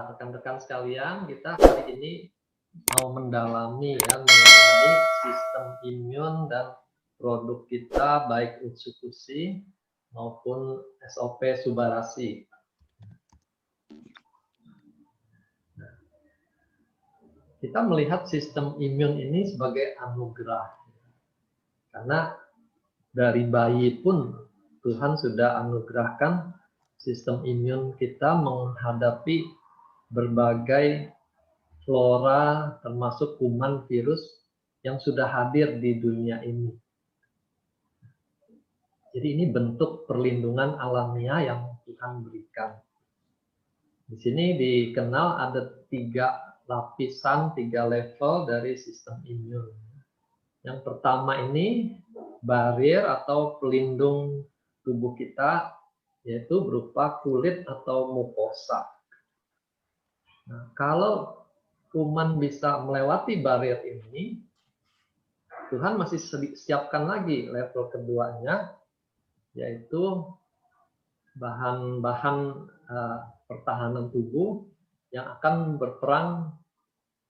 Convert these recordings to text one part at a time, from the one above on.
rekan-rekan sekalian, kita hari ini mau mendalami ya mengenai sistem imun dan produk kita baik Utsukushi maupun SOP Subarashi. Kita melihat sistem imun ini sebagai anugerah. Karena dari bayi pun Tuhan sudah anugerahkan sistem imun kita menghadapi berbagai flora termasuk kuman virus yang sudah hadir di dunia ini. Jadi ini bentuk perlindungan alamiah yang Tuhan berikan. Di sini dikenal ada 3 lapisan, 3 level dari sistem imun. Yang pertama ini barrier atau pelindung tubuh kita, yaitu berupa kulit atau mukosa. Nah, kalau kuman bisa melewati barrier ini, Tuhan masih siapkan lagi level keduanya, yaitu bahan-bahan pertahanan tubuh yang akan berperang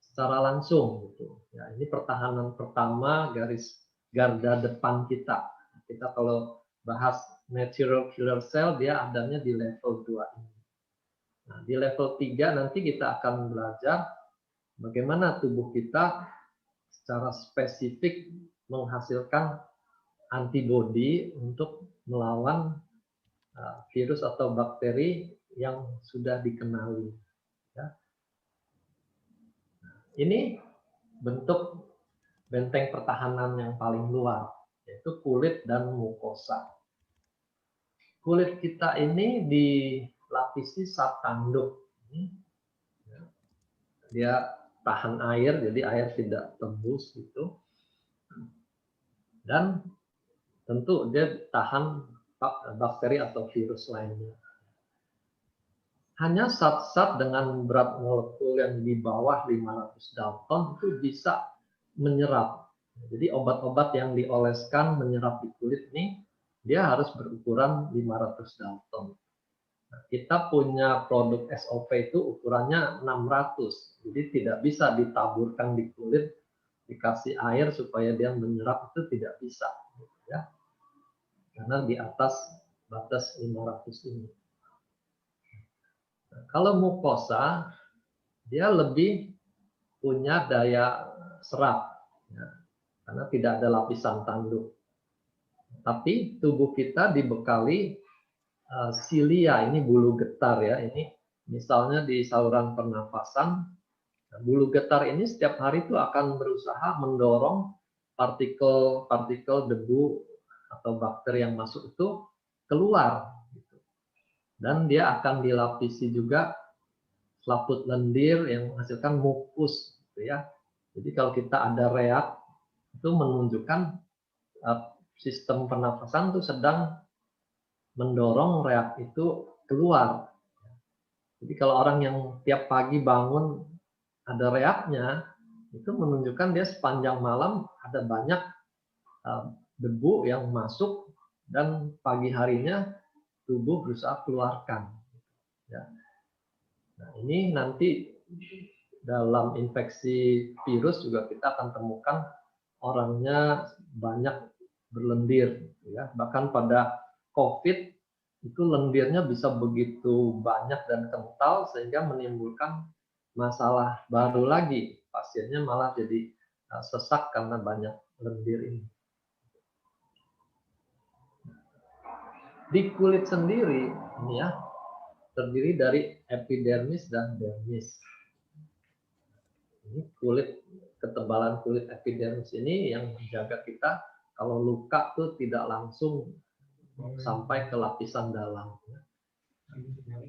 secara langsung. Gitu. Ya, ini pertahanan pertama garis garda depan kita. Kita kalau bahas natural killer cell, dia adanya di level 2 ini. Nah, di level 3 nanti kita akan belajar bagaimana tubuh kita secara spesifik menghasilkan antibodi untuk melawan virus atau bakteri yang sudah dikenali. Ya. Ini bentuk benteng pertahanan yang paling luar, yaitu kulit dan mukosa. Kulit kita ini dilapisi zat tanduk. Dia tahan air, jadi air tidak tembus gitu. Dan tentu dia tahan bakteri atau virus lainnya. Hanya zat-zat dengan berat molekul yang di bawah 500 Dalton itu bisa menyerap. Jadi obat-obat yang dioleskan menyerap di kulit ini, dia harus berukuran 500 Dalton. Nah, kita punya produk SOP itu ukurannya 600, jadi tidak bisa ditaburkan di kulit, dikasih air supaya dia menyerap, itu tidak bisa. Ya. Karena di atas batas 500 ini. Nah, kalau mukosa, dia lebih punya daya serap, ya, karena tidak ada lapisan tanduk. Tapi tubuh kita dibekali silia, ini bulu getar ya, ini misalnya di saluran pernafasan, bulu getar ini setiap hari itu akan berusaha mendorong partikel-partikel debu atau bakteri yang masuk itu keluar. Dan dia akan dilapisi juga selaput lendir yang menghasilkan mukus. Gitu ya. Jadi kalau kita ada reak, itu menunjukkan sistem pernafasan itu sedang mendorong reak itu keluar. Jadi kalau orang yang tiap pagi bangun ada reaknya, itu menunjukkan dia sepanjang malam ada banyak debu yang masuk dan pagi harinya tubuh berusaha keluarkan. Ya. Nah, ini nanti dalam infeksi virus juga kita akan temukan orangnya banyak berlendir. Ya. Bahkan pada COVID itu lendirnya bisa begitu banyak dan kental sehingga menimbulkan masalah baru lagi. Pasiennya malah jadi sesak karena banyak lendir ini. Di kulit sendiri, ini ya, terdiri dari epidermis dan dermis. Ini kulit, ketebalan kulit epidermis ini yang menjaga kita kalau luka tuh tidak langsung sampai ke lapisan dalam.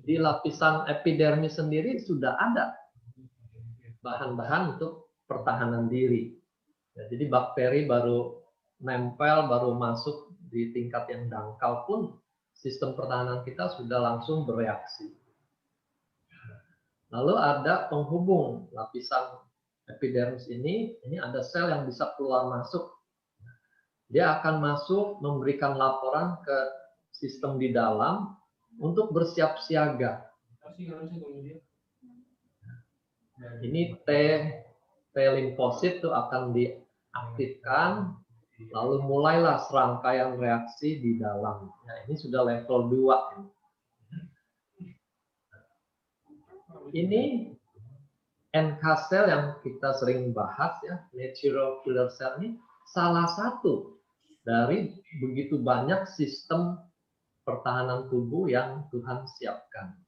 Di lapisan epidermis sendiri sudah ada bahan-bahan untuk pertahanan diri. Ya, jadi bakteri baru nempel, baru masuk di tingkat yang dangkal pun sistem pertahanan kita sudah langsung bereaksi. Lalu ada penghubung lapisan epidermis ini ada sel yang bisa keluar masuk. Dia akan masuk memberikan laporan ke sistem di dalam untuk bersiap siaga. Ini T limfosit itu akan diaktifkan, lalu mulailah serangkaian reaksi di dalam. Ya, ini sudah level 2. Ini NK cell yang kita sering bahas ya, natural killer cell ini salah satu dari begitu banyak sistem pertahanan tubuh yang Tuhan siapkan.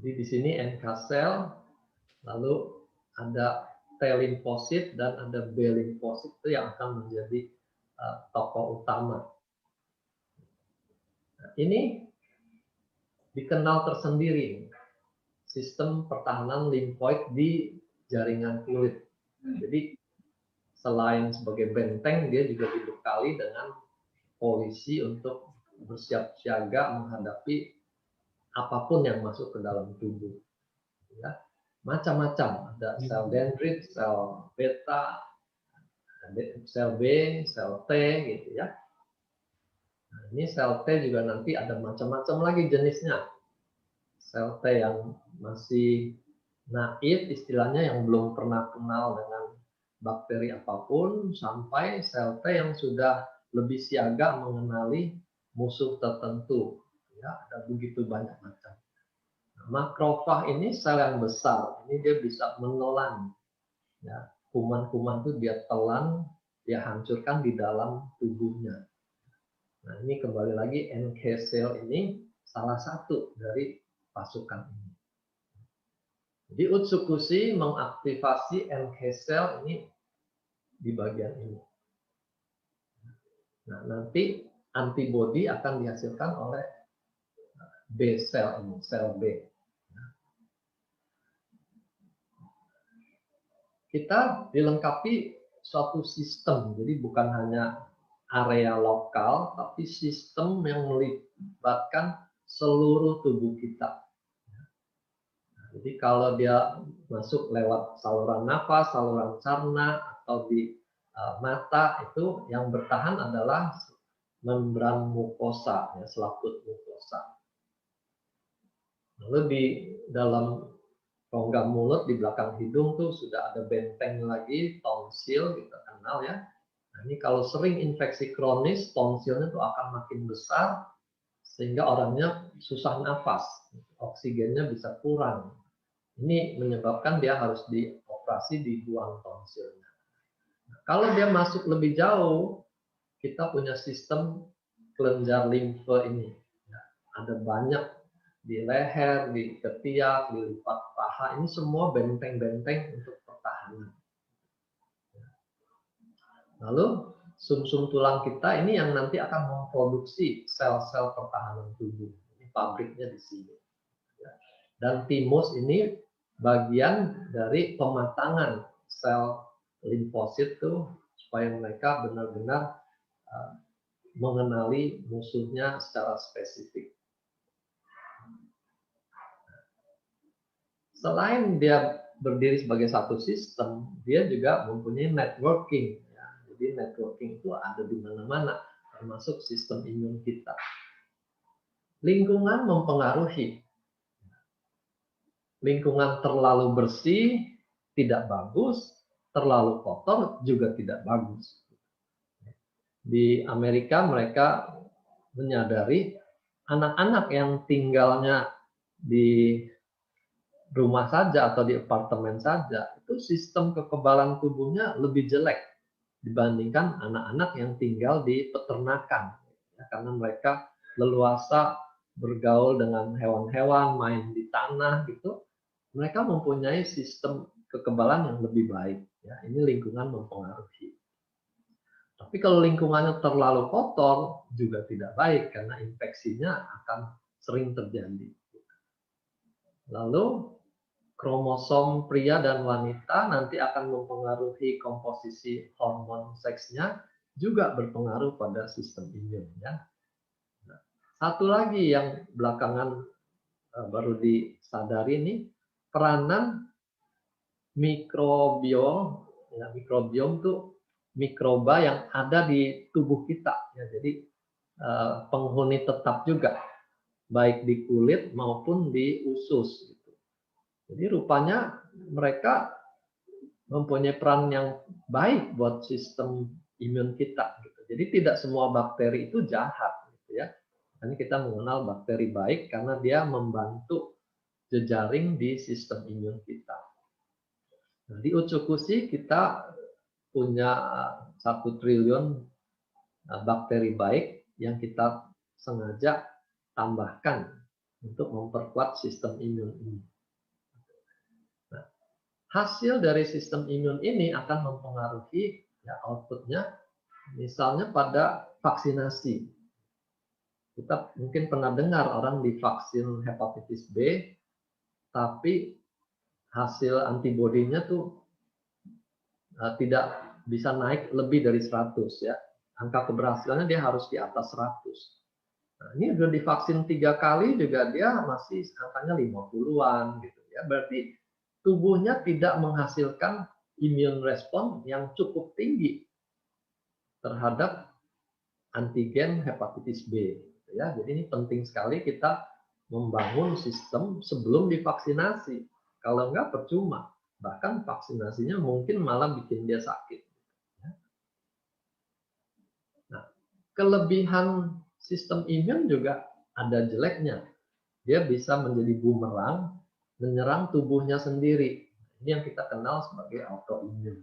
Jadi di sini NK cell, lalu ada T limfosit dan ada B limfosit itu yang akan menjadi tokoh utama. Nah, ini dikenal tersendiri sistem pertahanan limfoid di jaringan kulit. Jadi selain sebagai benteng, dia juga dibekali dengan polisi untuk bersiap siaga menghadapi apapun yang masuk ke dalam tubuh. Ya, macam-macam, ada sel dendrit, sel beta, sel B, sel T gitu ya. Nah, ini sel T juga nanti ada macam-macam lagi jenisnya. Sel T yang masih naif istilahnya, yang belum pernah kenal dengan bakteri apapun, sampai sel T yang sudah lebih siaga mengenali musuh tertentu. Ya, ada begitu banyak macam. Nah, makrofag ini sel yang besar, ini dia bisa menelan. Ya, kuman-kuman itu dia telan, dia hancurkan di dalam tubuhnya. Nah, ini kembali lagi NK cell ini salah satu dari pasukan ini. Jadi Utsukushi mengaktifasi NK cell ini di bagian ini. Nah, nanti antibodi akan dihasilkan oleh B cell ini, sel B. Kita dilengkapi suatu sistem, jadi bukan hanya area lokal, tapi sistem yang melibatkan seluruh tubuh kita. Jadi kalau dia masuk lewat saluran nafas, saluran cerna, atau di mata, itu yang bertahan adalah membran mukosa, ya, selaput mukosa. Lalu di dalam rongga mulut, di belakang hidung tuh sudah ada benteng lagi, tonsil, kita kenal ya. Nah, ini kalau sering infeksi kronis, tonsilnya tuh akan makin besar, sehingga orangnya susah nafas, oksigennya bisa kurang. Ini menyebabkan dia harus dioperasi, dibuang tonsilnya. Nah, kalau dia masuk lebih jauh, kita punya sistem kelenjar limfe ini. Ya, ada banyak di leher, di ketiak, di lipat paha. Ini semua benteng-benteng untuk pertahanan. Lalu sumsum tulang kita ini yang nanti akan memproduksi sel-sel pertahanan tubuh. Ini pabriknya di sini. Dan timus ini bagian dari pematangan sel limfosit tuh, supaya mereka benar-benar mengenali musuhnya secara spesifik. Selain dia berdiri sebagai satu sistem, dia juga mempunyai networking. Ya. Jadi networking itu ada di mana-mana, termasuk sistem imun kita. Lingkungan mempengaruhi. Lingkungan terlalu bersih tidak bagus, terlalu kotor juga tidak bagus. Di Amerika mereka menyadari anak-anak yang tinggalnya di rumah saja atau di apartemen saja, itu sistem kekebalan tubuhnya lebih jelek dibandingkan anak-anak yang tinggal di peternakan. Ya, karena mereka leluasa bergaul dengan hewan-hewan, main di tanah gitu. Mereka mempunyai sistem kekebalan yang lebih baik. Ya, ini lingkungan mempengaruhi. Tapi kalau lingkungannya terlalu kotor juga tidak baik karena infeksinya akan sering terjadi. Lalu kromosom pria dan wanita nanti akan mempengaruhi komposisi hormon seksnya, juga berpengaruh pada sistem imun. Ya. Satu lagi yang belakangan baru disadari ini, peranan mikrobiom. Ya, mikrobiom itu mikroba yang ada di tubuh kita. Ya, jadi penghuni tetap juga. baik di kulit maupun di usus. Gitu. Jadi rupanya mereka mempunyai peran yang baik buat sistem imun kita. Gitu. Jadi tidak semua bakteri itu jahat, gitu ya. Ini kita mengenal bakteri baik karena dia membantu jejaring di sistem imun kita. Nah, di Ucukushi kita punya 1 triliun bakteri baik yang kita sengaja tambahkan untuk memperkuat sistem imun ini. Nah, hasil dari sistem imun ini akan mempengaruhi ya, outputnya, misalnya pada vaksinasi. Kita mungkin pernah dengar orang divaksin hepatitis B, tapi hasil antibodinya tuh tidak bisa naik lebih dari 100 ya. Angka keberhasilannya dia harus di atas 100. Nah, ini udah divaksin 3 kali juga dia masih angkanya 50-an gitu ya. Berarti tubuhnya tidak menghasilkan immune response yang cukup tinggi terhadap antigen hepatitis B gitu ya. Jadi ini penting sekali kita membangun sistem sebelum divaksinasi. Kalau enggak percuma. Bahkan vaksinasinya mungkin malah bikin dia sakit. Nah, kelebihan sistem imun juga ada jeleknya. Dia bisa menjadi bumerang, menyerang tubuhnya sendiri. Ini yang kita kenal sebagai autoimun.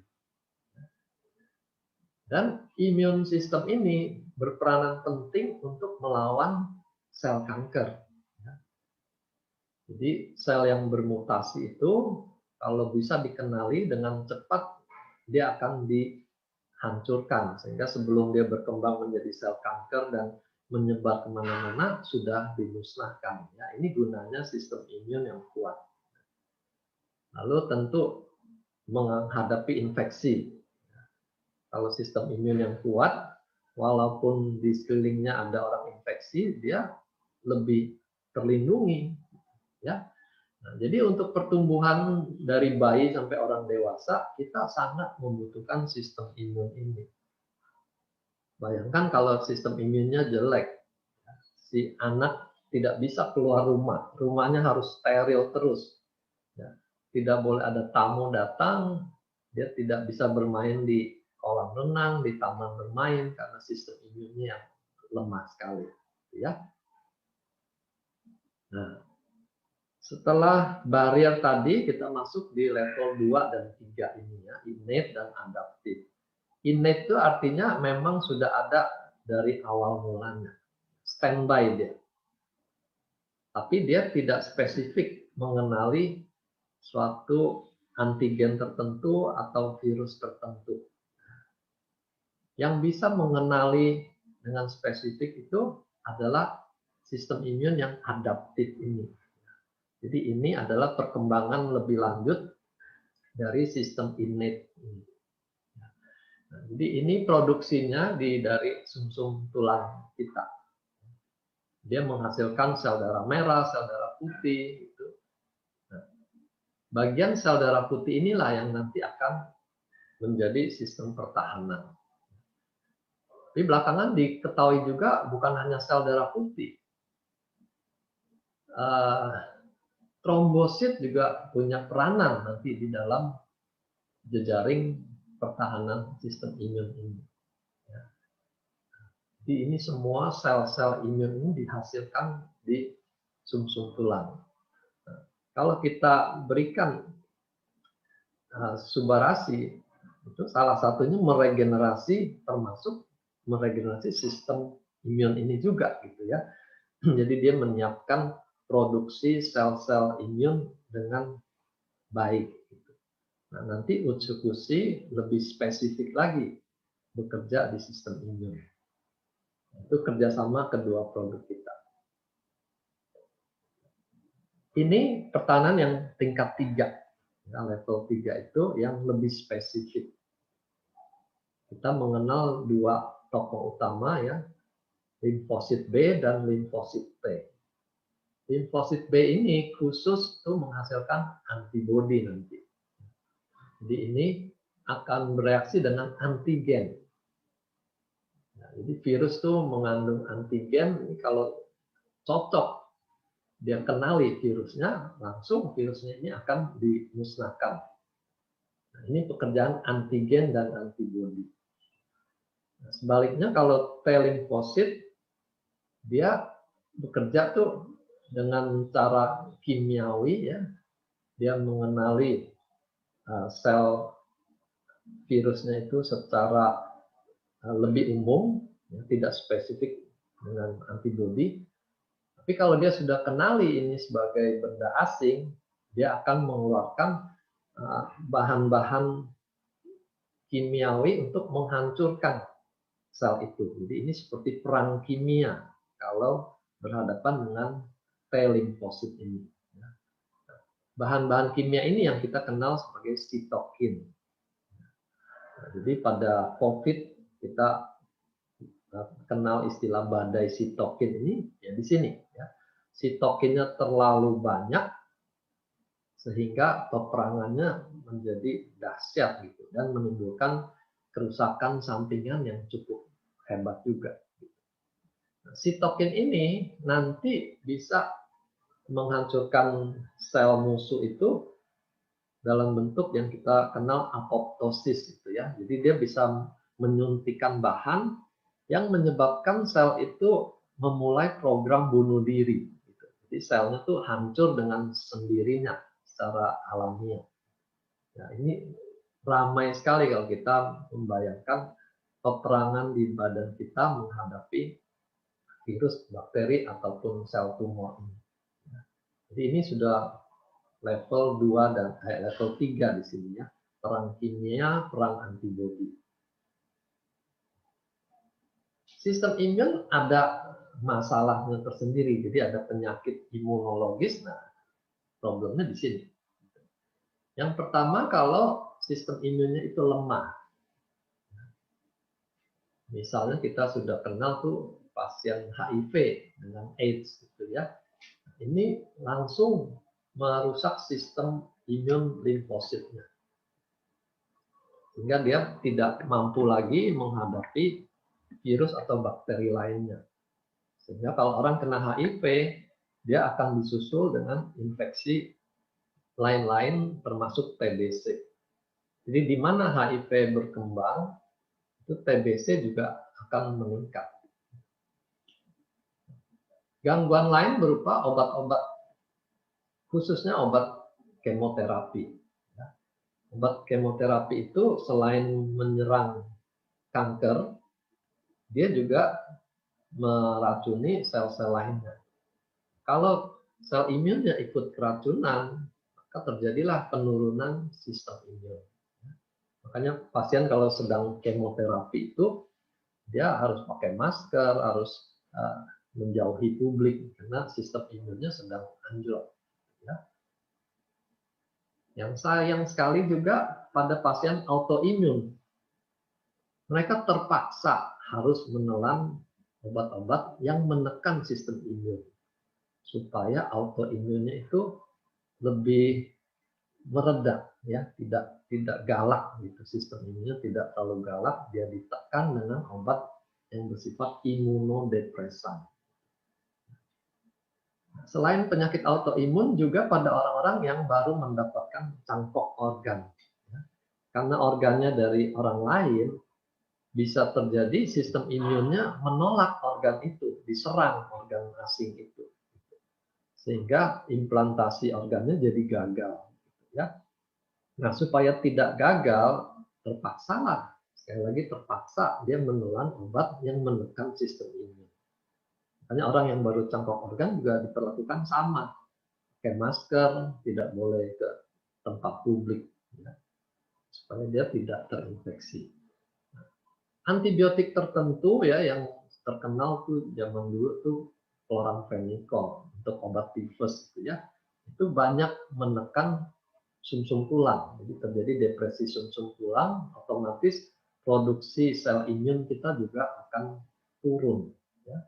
Dan imun sistem ini berperanan penting untuk melawan sel kanker. Jadi sel yang bermutasi itu kalau bisa dikenali dengan cepat, dia akan dihancurkan. Sehingga sebelum dia berkembang menjadi sel kanker dan menyebar kemana-mana, sudah dimusnahkan. Ya, ini gunanya sistem imun yang kuat. Lalu tentu menghadapi infeksi. Kalau sistem imun yang kuat, walaupun di sekelilingnya ada orang infeksi, dia lebih terlindungi. Ya. Nah, jadi untuk pertumbuhan dari bayi sampai orang dewasa, kita sangat membutuhkan sistem imun ini. Bayangkan kalau sistem imunnya jelek, si anak tidak bisa keluar rumah, rumahnya harus steril terus. Ya. Tidak boleh ada tamu datang, dia tidak bisa bermain di kolam renang, di taman bermain karena sistem imunnya yang lemah sekali. Ya. Nah, setelah barrier tadi, kita masuk di level 2 dan 3 ini ya, innate dan adaptive. Innate itu artinya memang sudah ada dari awal mulanya. Standby dia. Tapi dia tidak spesifik mengenali suatu antigen tertentu atau virus tertentu. Yang bisa mengenali dengan spesifik itu adalah sistem imun yang adaptif ini. Jadi ini adalah perkembangan lebih lanjut dari sistem innate ini. Nah, jadi ini produksinya dari sumsum tulang kita. Dia menghasilkan sel darah merah, sel darah putih. Gitu. Nah, bagian sel darah putih inilah yang nanti akan menjadi sistem pertahanan. Tapi belakangan diketahui juga bukan hanya sel darah putih. Trombosit juga punya peranan nanti di dalam jejaring pertahanan sistem imun ini. Ya. Jadi ini semua sel-sel imun ini dihasilkan di sumsum tulang. Nah, kalau kita berikan subarasi, itu salah satunya meregenerasi, termasuk meregenerasi sistem imun ini juga, gitu ya. Jadi dia menyiapkan produksi sel-sel imun dengan baik. Nah, nanti Utsukushi lebih spesifik lagi bekerja di sistem imun. Itu kerjasama kedua produk kita. Ini pertahanan yang tingkat 3. Ya, level 3 itu yang lebih spesifik. Kita mengenal 2 tokoh utama ya, limfosit B dan limfosit T. Limfosit B ini khusus untuk menghasilkan antibodi nanti. Jadi ini akan bereaksi dengan antigen. Nah, jadi virus tuh mengandung antigen, ini kalau cocok dia kenali virusnya, langsung virusnya ini akan dimusnahkan. Nah, ini pekerjaan antigen dan antibodi. Nah, sebaliknya kalau T limfosit, dia bekerja tuh dengan cara kimiawi, ya, dia mengenali sel virusnya itu secara lebih umum, ya, tidak spesifik dengan antibodi. Tapi kalau dia sudah kenali ini sebagai benda asing, dia akan mengeluarkan bahan-bahan kimiawi untuk menghancurkan sel itu. Jadi ini seperti perang kimia kalau berhadapan dengan T limfosit ini. Bahan-bahan kimia ini yang kita kenal sebagai sitokin. Nah, jadi pada COVID kita kenal istilah badai sitokin ini ya di sini. Ya. Sitokinnya terlalu banyak sehingga peperangannya menjadi dahsyat gitu dan menimbulkan kerusakan sampingan yang cukup hebat juga. Nah, sitokin ini nanti bisa menghancurkan sel musuh itu dalam bentuk yang kita kenal apoptosis itu ya. Jadi dia bisa menyuntikkan bahan yang menyebabkan sel itu memulai program bunuh diri. Gitu. Jadi selnya tuh hancur dengan sendirinya secara alamiah. Nah, ini ramai sekali kalau kita membayangkan peperangan di badan kita menghadapi virus, bakteri, ataupun sel tumor ini. Jadi ini sudah level 2 dan level 3 di sini ya. Perang kimia, perang antibodi. Sistem imun ada masalahnya tersendiri. Jadi ada penyakit imunologis. Nah, problemnya di sini. Yang pertama kalau sistem imunnya itu lemah. Misalnya kita sudah kenal tuh pasien HIV dengan AIDS gitu ya. Ini langsung merusak sistem imun limfositnya. Sehingga dia tidak mampu lagi menghadapi virus atau bakteri lainnya. Sehingga kalau orang kena HIV, dia akan disusul dengan infeksi lain-lain termasuk TBC. Jadi di mana HIV berkembang, itu TBC juga akan meningkat. Gangguan lain berupa obat-obat, khususnya obat kemoterapi. Obat kemoterapi itu selain menyerang kanker, dia juga meracuni sel-sel lainnya. Kalau sel imunnya ikut keracunan, maka terjadilah penurunan sistem imun. Makanya pasien kalau sedang kemoterapi itu, dia harus pakai masker, harus menjauhi publik, karena sistem imunnya sedang anjlok. Ya. Yang sayang sekali juga pada pasien autoimun. Mereka terpaksa harus menelan obat-obat yang menekan sistem imun. Supaya autoimunnya itu lebih meredah, ya, tidak galak gitu. Sistem imunnya tidak terlalu galak, dia ditekan dengan obat yang bersifat imunodepresan. Selain penyakit autoimun juga pada orang-orang yang baru mendapatkan cangkok organ. Karena organnya dari orang lain, bisa terjadi sistem imunnya menolak organ itu, diserang organ asing itu. Sehingga implantasi organnya jadi gagal. Ya. Nah, supaya tidak gagal, terpaksalah, sekali lagi terpaksa dia menelan obat yang menekan sistem imun. Makanya orang yang baru cangkok organ juga diperlakukan sama. Pakai masker, tidak boleh ke tempat publik. Ya, supaya dia tidak terinfeksi. Nah, antibiotik tertentu ya yang terkenal tuh zaman dulu tuh chloramphenicol untuk obat tifus gitu ya. Itu banyak menekan sumsum tulang. Jadi terjadi depresi sumsum tulang, otomatis produksi sel imun kita juga akan turun. Ya.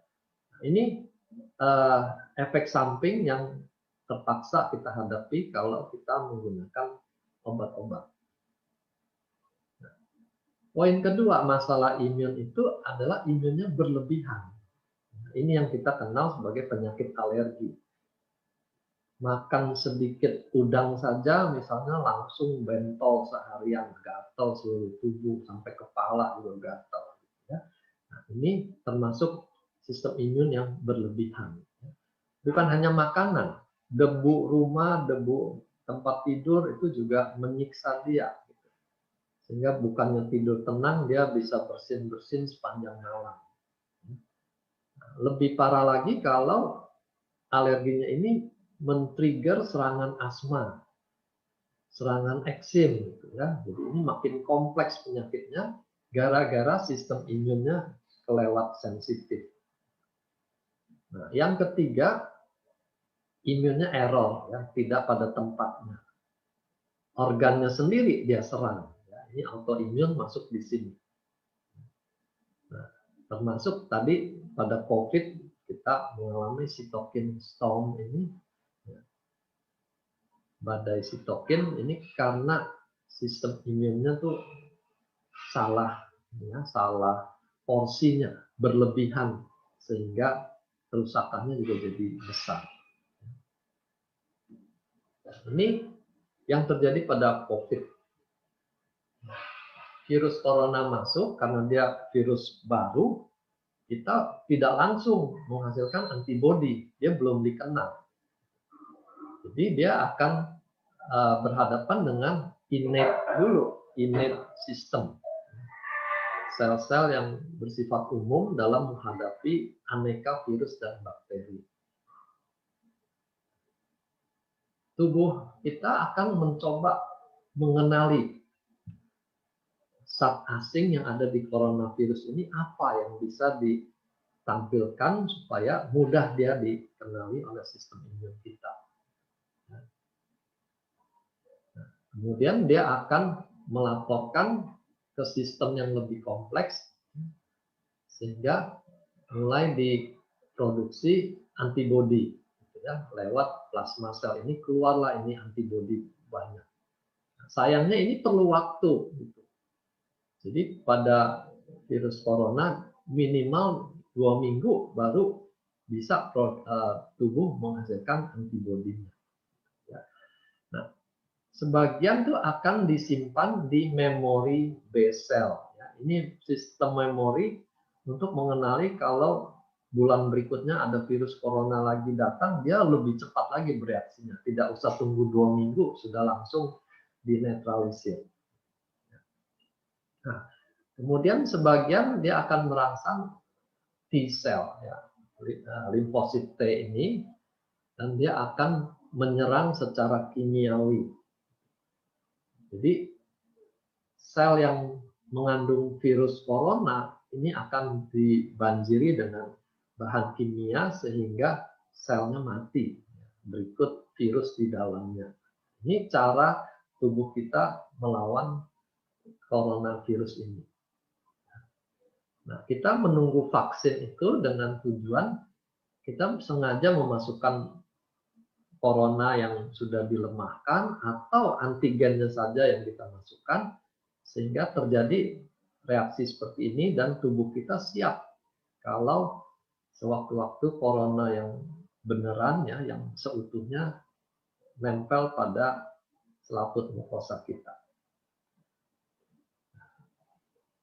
Nah, ini efek samping yang terpaksa kita hadapi kalau kita menggunakan obat-obat. Nah, poin kedua masalah imun itu adalah imunnya berlebihan. Nah, ini yang kita kenal sebagai penyakit alergi. makan sedikit udang saja misalnya langsung bentol seharian, gatal seluruh tubuh sampai kepala juga gatal. Ya. Nah, ini termasuk sistem imun yang berlebihan. Bukan hanya makanan, debu rumah, debu tempat tidur itu juga menyiksa dia. Sehingga bukannya tidur tenang, dia bisa bersin-bersin sepanjang malam. Lebih parah lagi kalau alerginya ini men-trigger serangan asma, serangan eksim, gitu ya. Jadi ini makin kompleks penyakitnya gara-gara sistem imunnya kelewat sensitif. Nah, yang ketiga, imunnya error, ya, tidak pada tempatnya. Organnya sendiri dia serang. Ya. Ini autoimun masuk di sini. Nah, termasuk tadi pada COVID kita mengalami sitokin storm ini, badai sitokin ini karena sistem imunnya tuh salah, ya, salah porsinya, berlebihan sehingga kerusakannya juga jadi besar. Ini yang terjadi pada COVID. Virus corona masuk karena dia virus baru, kita tidak langsung menghasilkan antibodi, dia belum dikenal. Jadi dia akan berhadapan dengan innate system, sel-sel yang bersifat umum dalam menghadapi aneka virus dan bakteri. Tubuh kita akan mencoba mengenali zat asing yang ada di coronavirus ini apa yang bisa ditampilkan supaya mudah dia dikenali oleh sistem imun kita. Kemudian dia akan melaporkan ke sistem yang lebih kompleks sehingga mulai diproduksi antibodi, gitu ya, lewat plasma sel ini keluarlah ini antibodi banyak. Sayangnya ini perlu waktu. Gitu. Jadi pada virus corona minimal 2 minggu baru bisa tubuh menghasilkan antibodinya. Ya. Nah, sebagian itu akan disimpan di memori B cell. Ya, ini sistem memori untuk mengenali kalau bulan berikutnya ada virus corona lagi datang, dia lebih cepat lagi bereaksinya. Tidak usah tunggu 2 minggu, sudah langsung dinetralisir. Nah, kemudian sebagian dia akan merangsang T cell, ya, limfosit T ini, dan dia akan menyerang secara kimiawi. Jadi sel yang mengandung virus corona ini akan dibanjiri dengan bahan kimia sehingga selnya mati berikut virus di dalamnya. Ini cara tubuh kita melawan coronavirus ini. Nah, kita menunggu vaksin itu dengan tujuan kita sengaja memasukkan corona yang sudah dilemahkan atau antigennya saja yang kita masukkan sehingga terjadi reaksi seperti ini dan tubuh kita siap kalau sewaktu-waktu corona yang beneran ya, yang seutuhnya nempel pada selaput mukosa kita.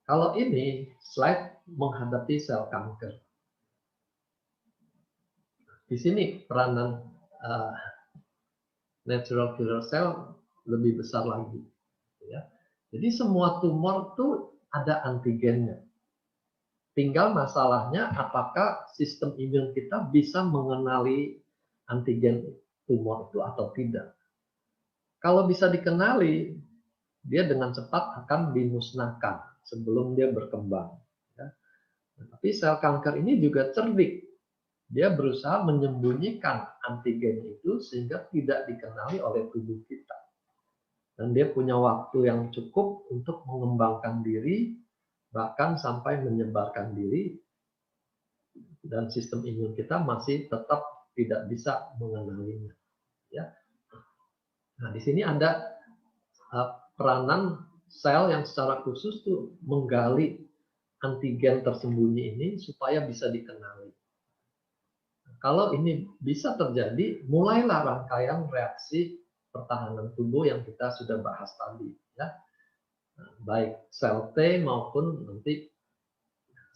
Kalau ini slide menghadapi sel kanker. Di sini peranan natural killer cell lebih besar lagi. Ya. Jadi semua tumor itu ada antigennya. Tinggal masalahnya apakah sistem imun kita bisa mengenali antigen tumor itu atau tidak. Kalau bisa dikenali, dia dengan cepat akan dimusnahkan sebelum dia berkembang. Ya. Tapi sel kanker ini juga cerdik. Dia berusaha menyembunyikan antigen itu sehingga tidak dikenali oleh tubuh kita. Dan dia punya waktu yang cukup untuk mengembangkan diri, bahkan sampai menyebarkan diri, dan sistem imun kita masih tetap tidak bisa mengenalinya. Ya. Nah, di sini ada peranan sel yang secara khusus tuh menggali antigen tersembunyi ini supaya bisa dikenali. Kalau ini bisa terjadi, mulailah rangkaian reaksi pertahanan tubuh yang kita sudah bahas tadi, ya. Baik sel T maupun nanti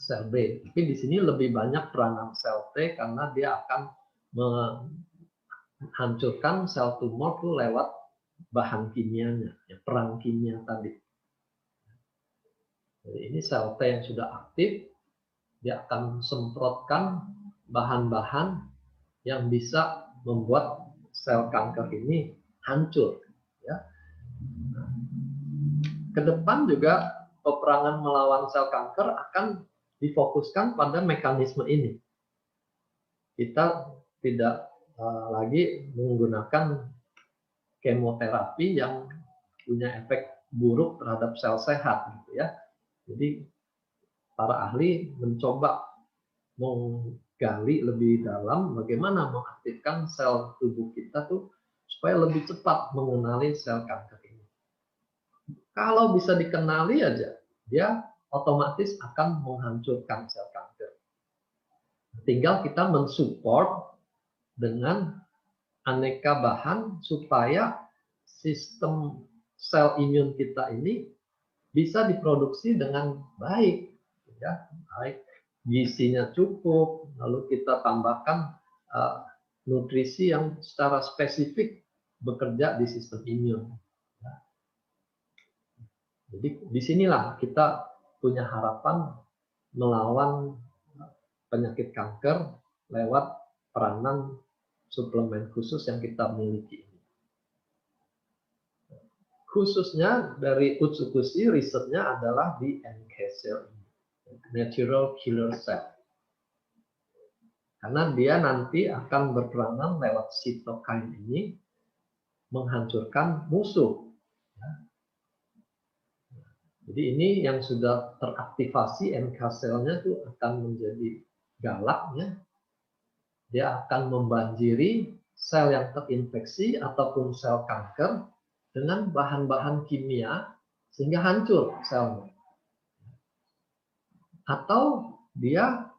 sel B. Tapi di sini lebih banyak peranan sel T karena dia akan menghancurkan sel tumor tuh lewat bahan kimianya, ya, perang kimia tadi. Jadi ini sel T yang sudah aktif, dia akan semprotkan bahan-bahan yang bisa membuat sel kanker ini hancur. Ya. Ke depan juga peperangan melawan sel kanker akan difokuskan pada mekanisme ini. Kita tidak lagi menggunakan kemoterapi yang punya efek buruk terhadap sel sehat, gitu ya. Jadi para ahli mencoba menggali lebih dalam bagaimana mengaktifkan sel tubuh kita tuh supaya lebih cepat mengenali sel kanker ini. Kalau bisa dikenali aja, dia otomatis akan menghancurkan sel kanker. Tinggal kita mensupport dengan aneka bahan supaya sistem sel imun kita ini bisa diproduksi dengan baik, ya, baik. Gizinya cukup, lalu kita tambahkan nutrisi yang secara spesifik bekerja di sistem imun. Jadi disinilah kita punya harapan melawan penyakit kanker lewat peranan suplemen khusus yang kita miliki. Khususnya dari Utsukushi, risetnya adalah di NK cell, natural killer cell. Karena dia nanti akan berperanan lewat sitokin ini menghancurkan musuh. Jadi ini yang sudah teraktivasi NK cell-nya itu akan menjadi galaknya. Dia akan membanjiri sel yang terinfeksi ataupun sel kanker dengan bahan-bahan kimia sehingga hancur selnya. Atau dia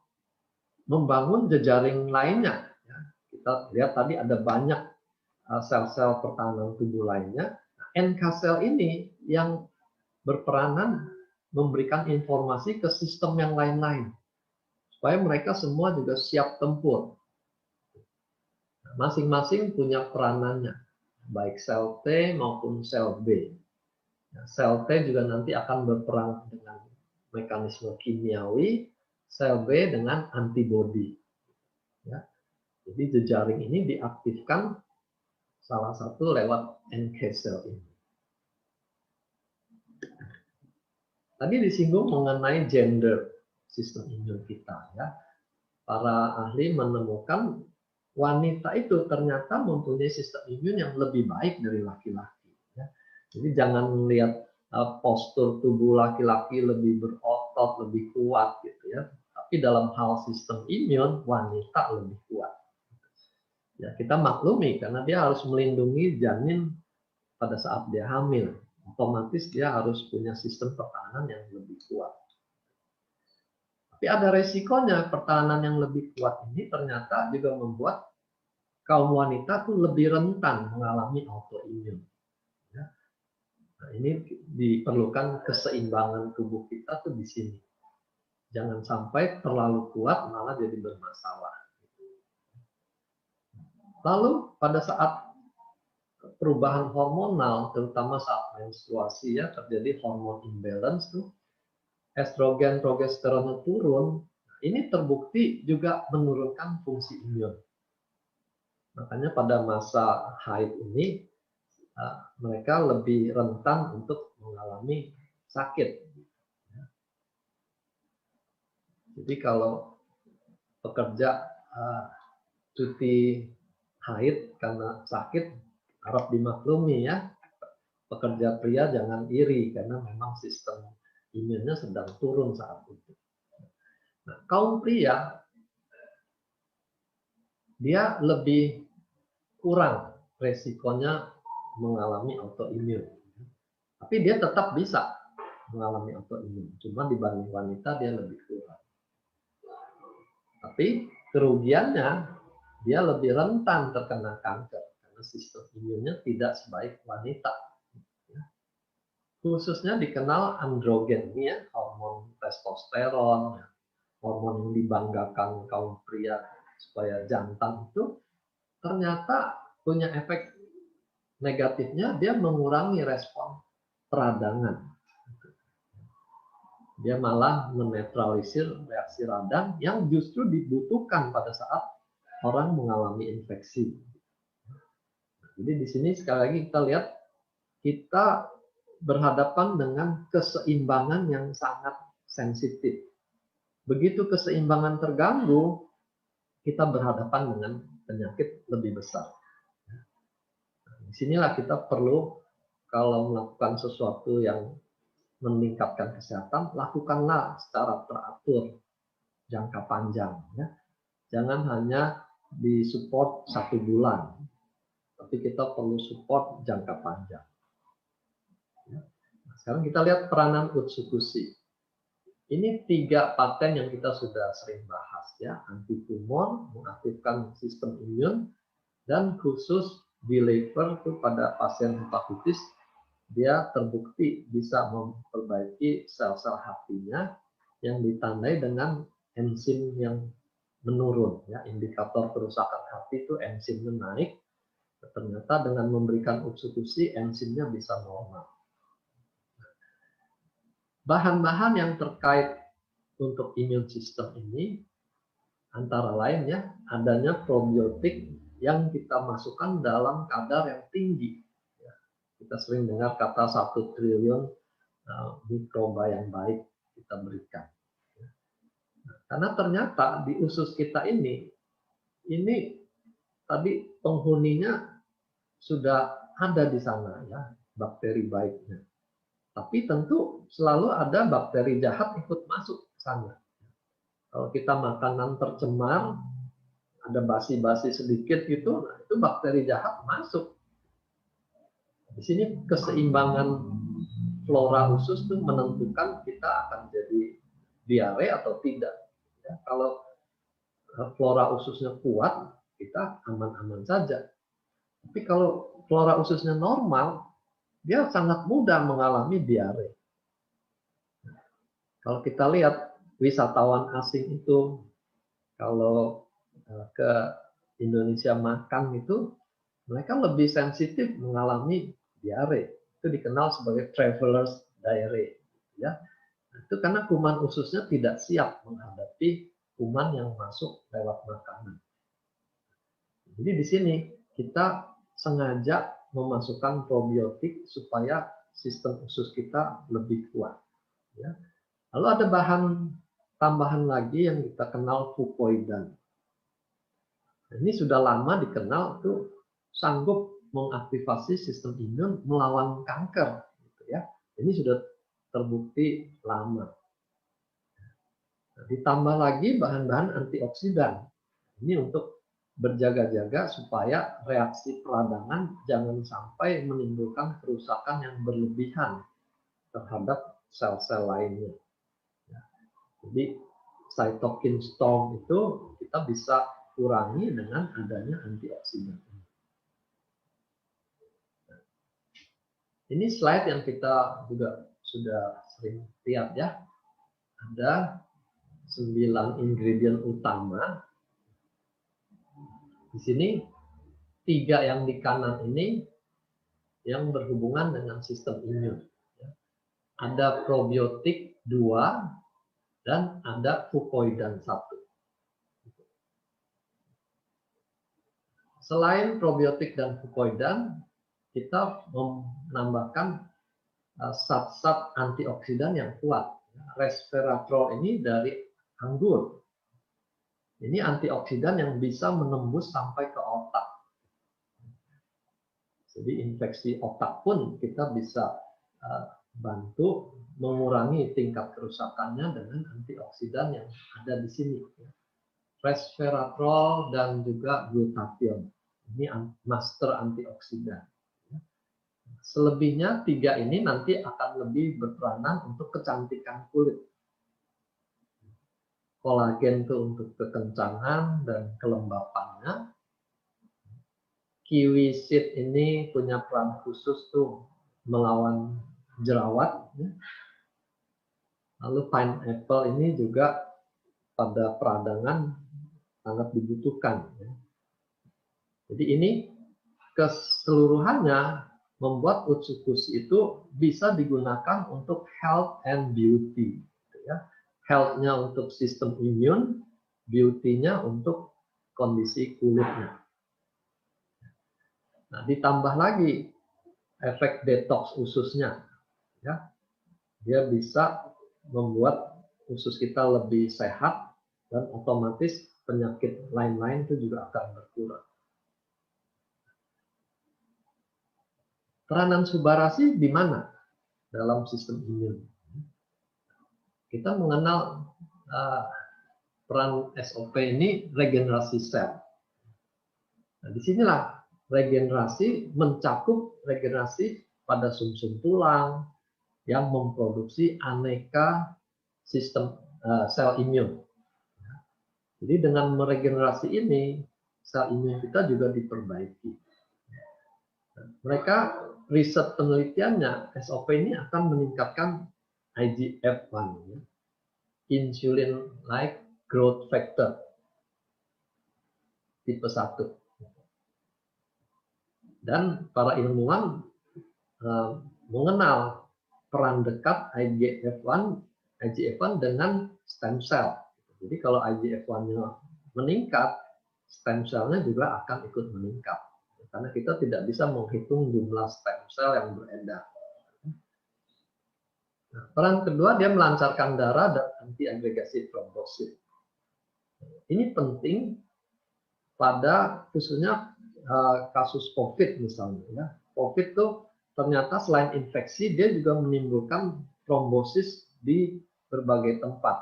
membangun jejaring lainnya. Kita lihat tadi ada banyak sel-sel pertahanan tubuh lainnya. NK cell ini yang berperanan memberikan informasi ke sistem yang lain-lain supaya mereka semua juga siap tempur. Masing-masing punya peranannya, baik sel T maupun sel B. Sel T juga nanti akan berperan dengan mekanisme kimiawi, sel B dengan antibodi. Ya. Jadi jejaring ini diaktifkan salah satu lewat NK cell ini. Tadi disinggung mengenai gender sistem imun kita, ya. Para ahli menemukan wanita itu ternyata mempunyai sistem imun yang lebih baik dari laki-laki. Ya. Jadi jangan melihat postur tubuh laki-laki lebih berotot, lebih kuat, gitu ya. Tapi dalam hal sistem imun wanita lebih kuat. Ya, kita maklumi karena dia harus melindungi janin pada saat dia hamil. Otomatis dia harus punya sistem pertahanan yang lebih kuat. Tapi ada resikonya, pertahanan yang lebih kuat ini ternyata juga membuat kaum wanita tuh lebih rentan mengalami autoimun. Ya. Nah, ini diperlukan keseimbangan tubuh kita tuh di sini. Jangan sampai terlalu kuat malah jadi bermasalah. Lalu pada saat perubahan hormonal, terutama saat menstruasi, ya, terjadi hormon imbalance tuh, estrogen, progesteronnya turun. Ini terbukti juga menurunkan fungsi imun. Makanya pada masa haid ini mereka lebih rentan untuk mengalami sakit. Jadi kalau pekerja cuti haid karena sakit, harap dimaklumi, ya. Pekerja pria jangan iri karena memang sistem imunnya sedang turun saat itu. Nah, kaum pria dia lebih kurang resikonya mengalami autoimun. Tapi dia tetap bisa mengalami autoimun. Cuma dibanding wanita dia lebih kurang. Tapi kerugiannya dia lebih rentan terkena kanker karena sistem imunnya tidak sebaik wanita. Khususnya dikenal androgen, ya, hormon testosteron, hormon yang dibanggakan kaum pria supaya jantan itu ternyata punya efek negatifnya, dia mengurangi respon peradangan. Dia malah menetralisir reaksi radang yang justru dibutuhkan pada saat orang mengalami infeksi. Jadi di sini sekali lagi kita lihat, kita berhadapan dengan keseimbangan yang sangat sensitif. Begitu keseimbangan terganggu, kita berhadapan dengan penyakit lebih besar. Disinilah kita perlu, kalau melakukan sesuatu yang meningkatkan kesehatan, lakukanlah secara teratur, jangka panjang. Ya. Jangan hanya disupport 1 bulan, tapi kita perlu support jangka panjang. Sekarang kita lihat peranan Utsukushi. Ini 3 paten yang kita sudah sering bahas, ya, anti tumor, mengaktifkan sistem imun, dan khusus di liver itu pada pasien hepatitis, dia terbukti bisa memperbaiki sel-sel hatinya yang ditandai dengan enzim yang menurun, ya, indikator kerusakan hati itu enzimnya naik. Ternyata dengan memberikan Utsukushi, enzimnya bisa normal. Bahan-bahan yang terkait untuk imun sistem ini antara lain, ya, adanya probiotik yang kita masukkan dalam kadar yang tinggi. Ya, kita sering dengar kata 1 triliun mikroba yang baik kita berikan. Ya. Nah, karena ternyata di usus kita ini tadi penghuninya sudah ada di sana, ya, bakteri baiknya. Tapi tentu selalu ada bakteri jahat ikut masuk ke sana. Kalau kita makanan tercemar, ada basi-basi sedikit gitu, nah itu bakteri jahat masuk. Di sini keseimbangan flora usus itu menentukan kita akan jadi diare atau tidak. Ya, kalau flora ususnya kuat, kita aman-aman saja. Tapi kalau flora ususnya normal, dia sangat mudah mengalami diare. Kalau kita lihat wisatawan asing itu, kalau ke Indonesia makan itu, mereka lebih sensitif mengalami diare. Itu dikenal sebagai travelers diarrhea. Ya. Itu karena kuman ususnya tidak siap menghadapi kuman yang masuk lewat makanan. Jadi di sini kita sengaja memasukkan probiotik supaya sistem usus kita lebih kuat. Ya. Lalu ada bahan tambahan lagi yang kita kenal fucoidan. Ini sudah lama dikenal, tuh sanggup mengaktifasi sistem imun melawan kanker. Gitu ya. Ini sudah terbukti lama. Nah, ditambah lagi bahan-bahan antioksidan. Ini untuk berjaga-jaga supaya reaksi peradangan jangan sampai menimbulkan kerusakan yang berlebihan terhadap sel-sel lainnya. Jadi cytokine storm itu kita bisa kurangi dengan adanya antioksidan. Ini slide yang kita juga sudah sering lihat, ya. Ada 9 ingredient utama. Di sini 3 yang di kanan ini yang berhubungan dengan sistem imun. Ada probiotik 2 dan ada fucoidan 1. Selain probiotik dan fucoidan, kita menambahkan zat-zat antioksidan yang kuat. Resveratrol ini dari anggur. Ini antioksidan yang bisa menembus sampai ke otak. Jadi infeksi otak pun kita bisa bantu mengurangi tingkat kerusakannya dengan antioksidan yang ada di sini. Resveratrol dan juga glutathione. Ini master antioksidan. Selebihnya 3 ini nanti akan lebih berperanan untuk kecantikan kulit. Kolagen itu untuk kekencangan dan kelembapannya, kiwi seed ini punya peran khusus tuh melawan jerawat. Lalu pineapple ini juga pada peradangan sangat dibutuhkan. Jadi ini keseluruhannya membuat Utsukushi itu bisa digunakan untuk health and beauty. Health-nya untuk sistem imun, beauty-nya untuk kondisi kulitnya. Nah, ditambah lagi efek detox ususnya, ya, dia bisa membuat usus kita lebih sehat dan otomatis penyakit lain-lain itu juga akan berkurang. Peranan Subarashi di mana dalam sistem imun? Kita mengenal peran SOP ini regenerasi sel. Nah, disinilah regenerasi mencakup regenerasi pada sumsum tulang yang memproduksi aneka sistem sel imun. Jadi dengan meregenerasi ini, sel imun kita juga diperbaiki. Mereka riset penelitiannya, SOP ini akan meningkatkan IGF-1, insulin-like growth factor tipe 1. Dan para ilmuwan mengenal peran dekat IGF-1 dengan stem cell. Jadi kalau IGF-1-nya meningkat, stem cell-nya juga akan ikut meningkat. Karena kita tidak bisa menghitung jumlah stem cell yang beredar. Nah, peran kedua, dia melancarkan darah dan anti-agregasi trombosit. Ini penting pada khususnya kasus COVID misalnya. Ya. COVID itu ternyata selain infeksi, dia juga menimbulkan trombosis di berbagai tempat.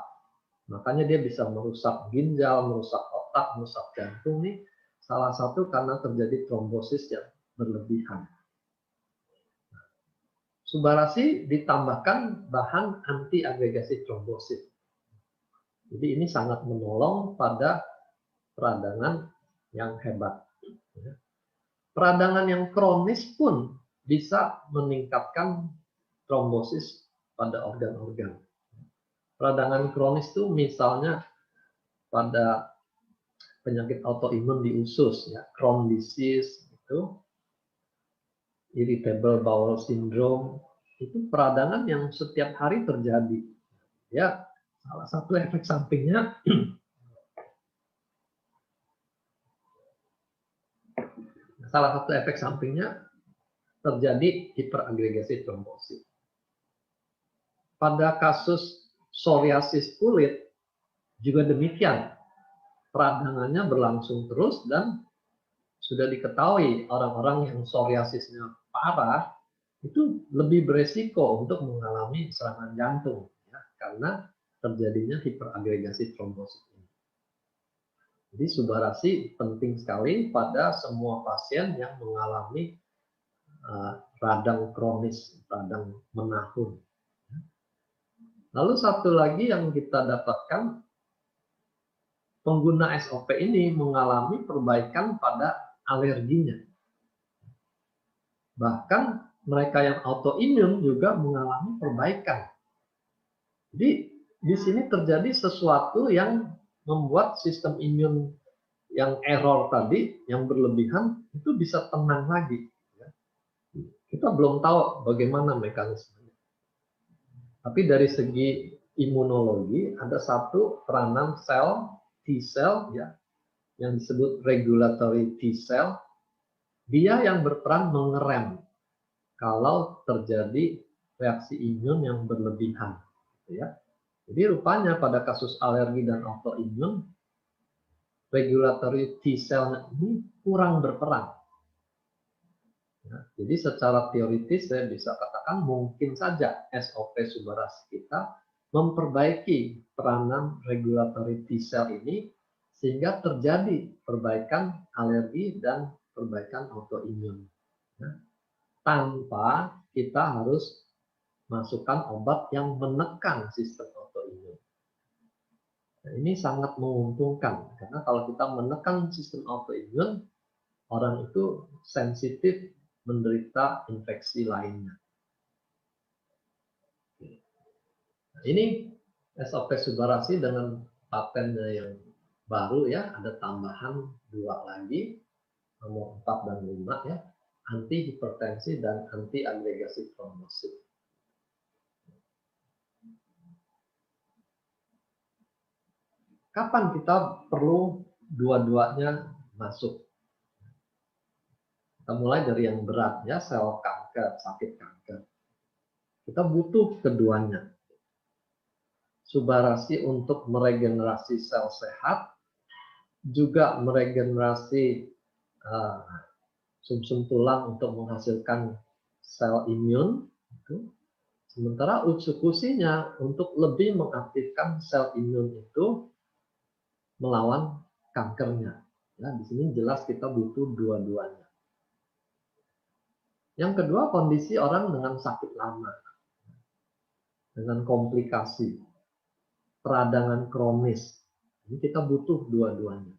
Makanya dia bisa merusak ginjal, merusak otak, merusak jantung nih. Salah satu karena terjadi trombosis yang berlebihan. Subarashi ditambahkan bahan anti-agregasi trombosit. Jadi ini sangat menolong pada peradangan yang hebat. Peradangan yang kronis pun bisa meningkatkan trombosis pada organ-organ. Peradangan kronis itu misalnya pada penyakit autoimun di usus, ya, Crohn disease, itu irritable bowel syndrome, itu peradangan yang setiap hari terjadi. Ya, salah satu efek sampingnya terjadi hiperagregasi trombosit. Pada kasus psoriasis kulit juga demikian. Peradangannya berlangsung terus dan sudah diketahui orang-orang yang psoriasisnya parah itu lebih beresiko untuk mengalami serangan jantung, ya, karena terjadinya hiperagregasi trombosit ini. Jadi Subarashi penting sekali pada semua pasien yang mengalami radang kronis, radang menahun. Lalu satu lagi yang kita dapatkan, pengguna SOP ini mengalami perbaikan pada alerginya. Bahkan mereka yang autoimun juga mengalami perbaikan. Jadi di sini terjadi sesuatu yang membuat sistem imun yang error tadi, yang berlebihan, itu bisa tenang lagi. Kita belum tahu bagaimana mekanismenya. Tapi dari segi imunologi, ada satu peranan sel T-cell, ya, yang disebut regulatory T-cell. Dia yang berperan mengerem kalau terjadi reaksi imun yang berlebihan. Ya. Jadi rupanya pada kasus alergi dan autoimun, regulatory T-cell ini kurang berperan. Ya, jadi secara teoritis saya bisa katakan mungkin saja SOP Subarashi kita memperbaiki peranan regulatory T-cell ini sehingga terjadi perbaikan alergi dan perbaikan autoimun. Ya, tanpa kita harus masukkan obat yang menekan sistem autoimun. Nah, ini sangat menguntungkan karena kalau kita menekan sistem autoimun, orang itu sensitif menderita infeksi lainnya. Nah, ini SOP Subarasi dengan patennya yang baru ya, ada tambahan 2 lagi, nomor 4 dan 5 ya, anti hipertensi dan anti agregasi trombosit. Kapan kita perlu dua-duanya masuk? Kita mulai dari yang berat ya, sel kanker, sakit kanker. Kita butuh keduanya. Subarasi untuk meregenerasi sel sehat, juga meregenerasi sumsum tulang untuk menghasilkan sel imun. Sementara utsukusinya untuk lebih mengaktifkan sel imun itu melawan kankernya. Ya, di sini jelas kita butuh dua-duanya. Yang kedua, kondisi orang dengan sakit lama, dengan komplikasi, peradangan kronis. Ini kita butuh dua-duanya.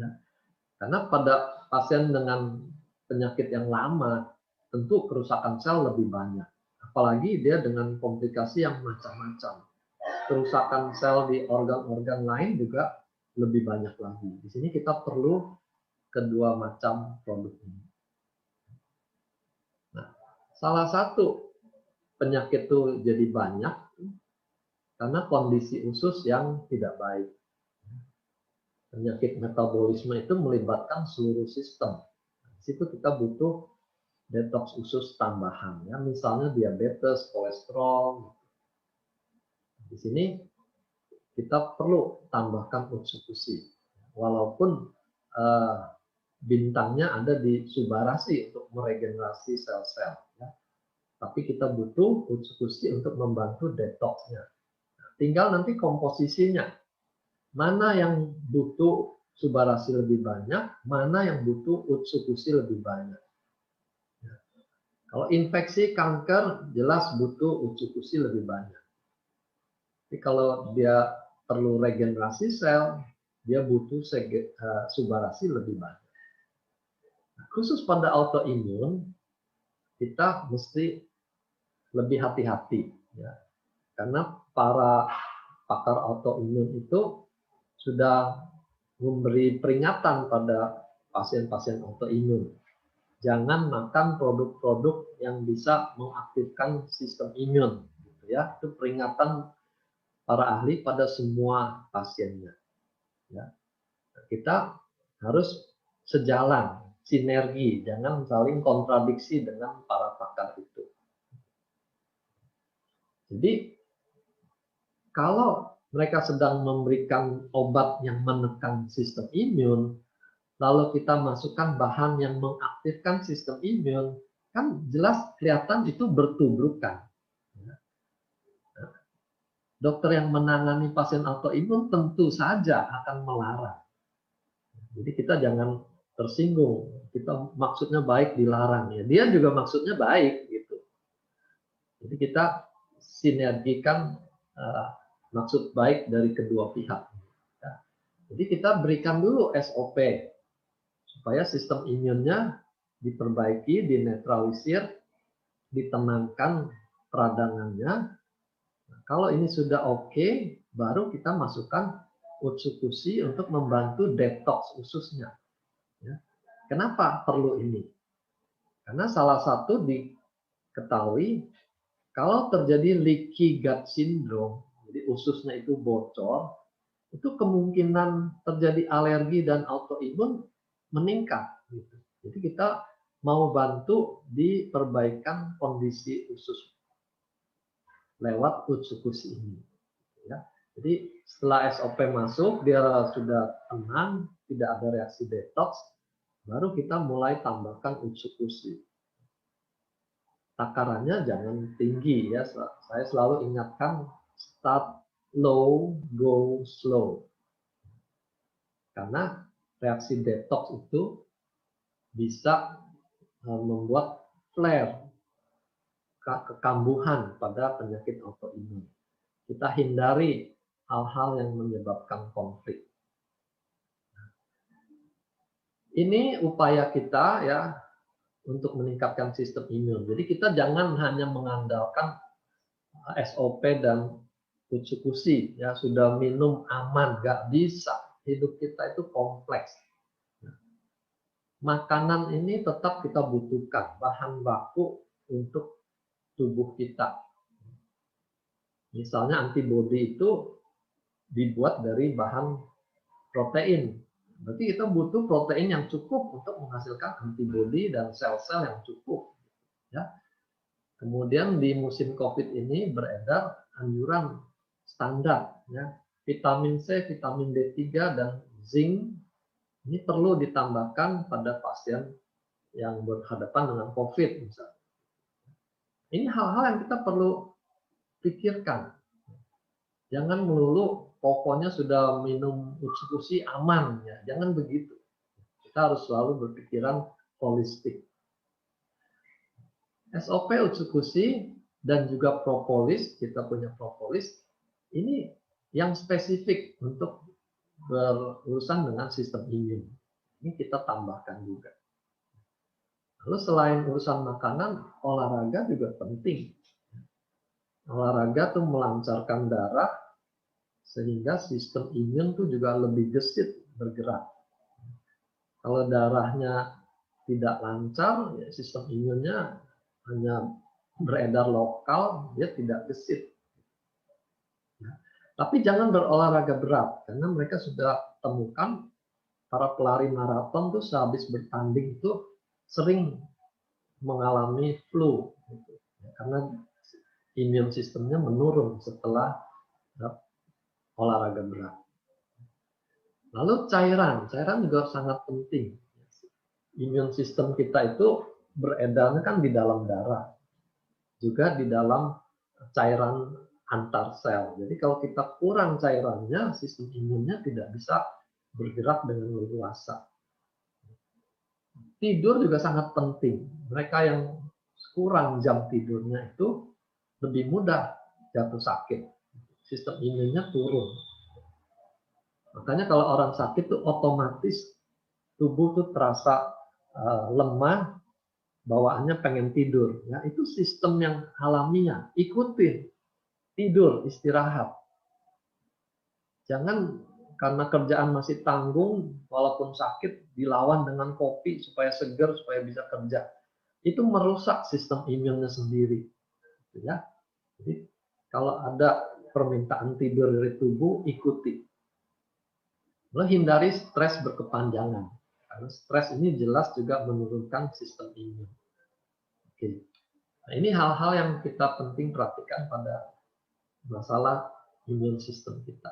Ya. Karena pada pasien dengan penyakit yang lama, tentu kerusakan sel lebih banyak. Apalagi dia dengan komplikasi yang macam-macam. Kerusakan sel di organ-organ lain juga lebih banyak lagi. Di sini kita perlu kedua macam produk ini. Nah, salah satu penyakit itu jadi banyak karena kondisi usus yang tidak baik. Penyakit metabolisme itu melibatkan seluruh sistem. Di situ kita butuh detox usus tambahan, ya, misalnya diabetes, kolesterol. Di sini kita perlu tambahkan utsukusi, walaupun bintangnya ada di Subarasi untuk meregenerasi sel-sel, ya. Tapi kita butuh utsukusi untuk membantu detoxnya. Tinggal nanti komposisinya, mana yang butuh Subarasi lebih banyak, mana yang butuh utsukusi lebih banyak. Kalau infeksi kanker jelas butuh utsukusi lebih banyak. Tapi kalau dia perlu regenerasi sel, dia butuh Subarasi lebih banyak. Nah, khusus pada autoimun, kita mesti lebih hati-hati, ya. Karena para pakar autoimun itu sudah memberi peringatan pada pasien-pasien autoimun. Jangan makan produk-produk yang bisa mengaktifkan sistem imun, gitu ya. Itu peringatan para ahli pada semua pasiennya. Ya. Kita harus sejalan, sinergi, jangan saling kontradiksi dengan para pakar itu. Jadi kalau mereka sedang memberikan obat yang menekan sistem imun, lalu kita masukkan bahan yang mengaktifkan sistem imun, kan jelas kelihatan itu bertubrukan. Dokter yang menangani pasien autoimun tentu saja akan melarang. Jadi kita jangan tersinggung. Kita maksudnya baik dilarang, ya. Dia juga maksudnya baik gitu. Jadi kita sinergikan maksud baik dari kedua pihak. Jadi kita berikan dulu SOP supaya sistem imunnya diperbaiki, dinetralisir, ditenangkan peradangannya. Nah, kalau ini sudah oke, baru kita masukkan utsukusi untuk membantu detox ususnya. Ya. Kenapa perlu ini? Karena salah satu diketahui kalau terjadi leaky gut syndrome, jadi ususnya itu bocor, itu kemungkinan terjadi alergi dan autoimun meningkat. Gitu. Jadi kita mau bantu di perbaikan kondisi usus lewat utsukusi ini. Ya. Jadi setelah SOP masuk, dia sudah tenang, tidak ada reaksi detox, baru kita mulai tambahkan utsukusi. Takarannya jangan tinggi ya. Saya selalu ingatkan start low, go slow. Karena reaksi detox itu bisa membuat flare, kekambuhan pada penyakit autoimun. Kita hindari hal-hal yang menyebabkan konflik. Ini upaya kita ya untuk meningkatkan sistem imun. Jadi kita jangan hanya mengandalkan SOP dan kusi ya, sudah minum aman, nggak bisa. Hidup kita itu kompleks. Makanan ini tetap kita butuhkan, bahan baku untuk tubuh kita. Misalnya antibodi itu dibuat dari bahan protein. Berarti kita butuh protein yang cukup untuk menghasilkan antibodi dan sel-sel yang cukup. Ya. Kemudian di musim COVID ini beredar anjuran standar, ya, vitamin C, vitamin D3, dan zinc ini perlu ditambahkan pada pasien yang berhadapan dengan COVID misalnya. Ini hal-hal yang kita perlu pikirkan. Jangan melulu pokoknya sudah minum Utsukushi aman, ya. Jangan begitu. Kita harus selalu berpikiran holistik. SOP Utsukushi dan juga propolis, kita punya propolis, ini yang spesifik untuk berurusan dengan sistem imun. Ini kita tambahkan juga. Lalu selain urusan makanan, olahraga juga penting. Olahraga tuh melancarkan darah sehingga sistem imun tuh juga lebih gesit bergerak. Kalau darahnya tidak lancar, ya sistem imunnya hanya beredar lokal, dia tidak gesit. Tapi jangan berolahraga berat, karena mereka sudah temukan para pelari maraton tuh sehabis bertanding itu sering mengalami flu, gitu. Karena imun sistemnya menurun setelah olahraga berat. Lalu cairan juga sangat penting. Imun sistem kita itu beredarnya kan di dalam darah, juga di dalam cairan antar sel. Jadi kalau kita kurang cairannya, sistem imunnya tidak bisa bergerak dengan leluasa. Tidur juga sangat penting. Mereka yang kurang jam tidurnya itu lebih mudah jatuh sakit. Sistem imunnya turun. Makanya kalau orang sakit tuh otomatis tubuh tuh terasa lemah, bawaannya pengen tidur. Ya, itu sistem yang alamiah. Ikutin, tidur, istirahat. Jangan karena kerjaan masih tanggung, walaupun sakit, dilawan dengan kopi supaya segar, supaya bisa kerja. Itu merusak sistem imunnya sendiri. Ya. Jadi kalau ada permintaan tidur dari tubuh, ikuti. Lalu hindari stres berkepanjangan. Karena stres ini jelas juga menurunkan sistem imun. Oke. Nah, ini hal-hal yang kita penting perhatikan pada masalah imun sistem kita.